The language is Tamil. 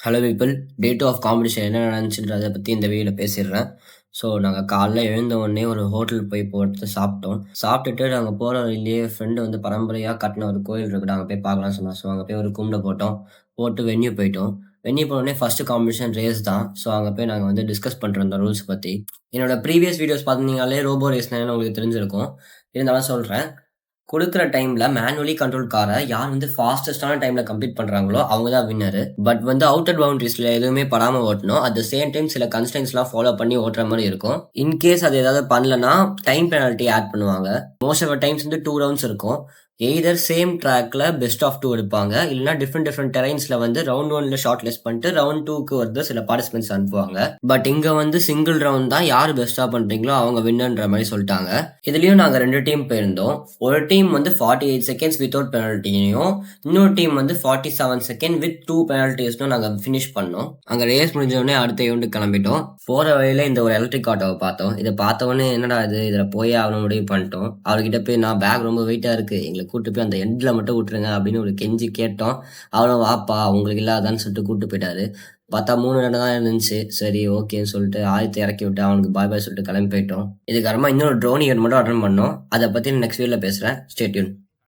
Hello people. Day 2 of competition என்ன நடந்துச்சுன்றத பற்றி இந்த வீடியோவில் பேசிடுறேன். ஸோ நாங்கள் காலைல எழுந்த உடனே ஒரு ஹோட்டல் போய் போட்டு சாப்பிட்டோம். சாப்பிட்டுட்டு நாங்கள் போகிற வழியிலேயே ஃப்ரெண்டு வந்து பரம்பரையாக கட்டின ஒரு கோயில் இருக்குது, அங்கே போய் பார்க்கலாம்னு சொன்னோம். ஸோ அங்கே போய் ஒரு கும்பிட போட்டோம். போட்டு வென்யூ போயிட்டோம். வென்யூ போனோடனே ஃபஸ்ட்டு காம்படிஷன் ரேஸ் தான். ஸோ அங்கே போய் நாங்கள் வந்து டிஸ்கஸ் பண்ணிட்டு இருந்தோம் ரூல்ஸ் பற்றி. என்னோட ப்ரீவியஸ் வீடியோஸ் பார்த்தீங்கனாலே ரோபோ ரேஸ்னா உங்களுக்கு தெரிஞ்சிருக்கும். இருந்தாலும் சொல்கிறேன். குடுக்குற டைம்ல மேனுவலி கண்ட்ரோல் கார யார் வந்து ஃபாஸ்டஸ்ட்டான டைம்ல கம்ப்ளீட் பண்றாங்களோ அவங்க தான் வின்னரு. பட் வந்து அவுட்டர் பவுண்டரிஸ்ல எதுவுமே படாம ஓட்டணும். அட் த சேம் டைம் சில கன்ஸ்ட்ரெயின்ஸ்லாம் ஃபாலோ பண்ணி ஓட்டுற மாதிரி இருக்கும். இன்கேஸ் அது ஏதாவது பண்ணலன்னா டைம் பெனால்ட்டி ஆட் பண்ணுவாங்க. மோஸ்ட் ஆஃப் டைம்ஸ் வந்து 2 ரவுண்ட்ஸ் இருக்கும். எய்தர் சேம் ட்ராக்ல பெஸ்ட் ஆஃப் 2 எடுப்பாங்க. இல்லைனா டிஃப்ரெண்ட் டிஃப்ரெண்ட் டெரைன்ஸ்ல வந்து ரவுண்ட் 1ல ஷார்ட் லிஸ்ட் பண்ணிட்டு ரவுண்ட் 2க்கு வந்து சில பார்ட்டிசிபென்ட்ஸ் அனுப்புவாங்க. பட் இங்க வந்து சிங்கிள் ரவுண்ட் தான், யார் பெஸ்டா பண்றீங்களோ அவங்க வின்னர் மாதிரி சொல்லிட்டாங்க. இதுலயும் நாங்க 2 டீம் போயிருந்தோம். ஒரு டீம் வந்து 48 செகண்ட்ஸ் வித்வுட் பெனால்ட்டியும், இன்னொரு டீம் வந்து 47 செகண்ட் வித் 2 பெனால்ட்டிஸ்னும் நாங்க ஃபினிஷ் பண்ணோம். அங்க ரேஸ் முடிஞ்ச உடனே அடுத்த ஈவெண்ட் கிளம்பிட்டோம். போற வழியில இந்த ஒரு எலக்ட்ரிக் ஆட்டோவை பார்த்தோம். இதை பார்த்த உடனே என்னடா இது, இதுல போய் அவனை முடிவு பண்ணிட்டோம். அவர்கிட்ட போய் நான் பேக் ரொம்ப வெயிட்டா இருக்கு, எங்களுக்கு கூட்டு போய் அந்த எண்ட்ல மட்டும் விட்டுருங்க அப்படின்னு ஒரு கெஞ்சி கேட்டோம். அவனும் வாப்பா உங்களுக்கு இல்லாதான்னு சொல்லிட்டு கூட்டு போயிட்டாரு. பார்த்தா 3 இடம் தான் இருந்துச்சு. சரி ஓகேன்னு சொல்லிட்டு ஆயத்தை இறக்கி விட்டு அவனுக்கு பாய் பாய் சொல்லிட்டு கிளம்பி போயிட்டோம். இதுக்கப்புறமா இன்னொரு ட்ரோன் ஈவெண்ட் மட்டும் அட்டன் பண்ணோம். அதை பற்றி நெக்ஸ்ட் வீடியோவில் பேசுகிறேன். Stay tune.